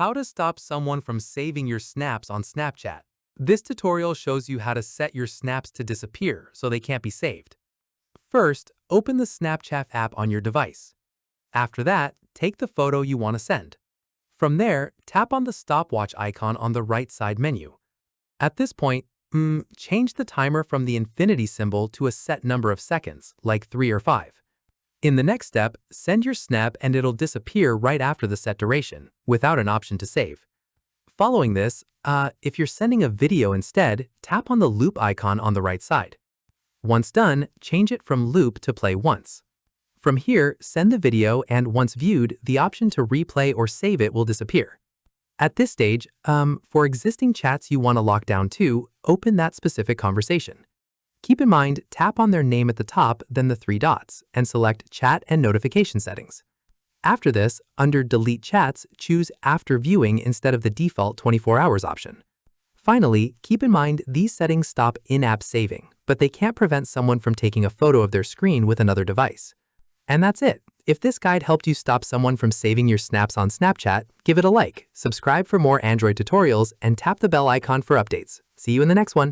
How to stop someone from saving your snaps on Snapchat. This tutorial shows you how to set your snaps to disappear so they can't be saved. First, open the Snapchat app on your device. After that, take the photo you want to send. From there, tap on the stopwatch icon on the right side menu. At this point, change the timer from the infinity symbol to a set number of seconds, like 3 or 5. In the next step, send your snap and it'll disappear right after the set duration, without an option to save. Following this, if you're sending a video instead, tap on the loop icon on the right side. Once done, change it from loop to play once. From here, send the video and once viewed, the option to replay or save it will disappear. At this stage, for existing chats you want to lock down too, open that specific conversation. Keep in mind, tap on their name at the top, then the 3 dots, and select Chat and Notification Settings. After this, under Delete Chats, choose After Viewing instead of the default 24 hours option. Finally, keep in mind these settings stop in-app saving, but they can't prevent someone from taking a photo of their screen with another device. And that's it. If this guide helped you stop someone from saving your snaps on Snapchat, give it a like, subscribe for more Android tutorials, and tap the bell icon for updates. See you in the next one.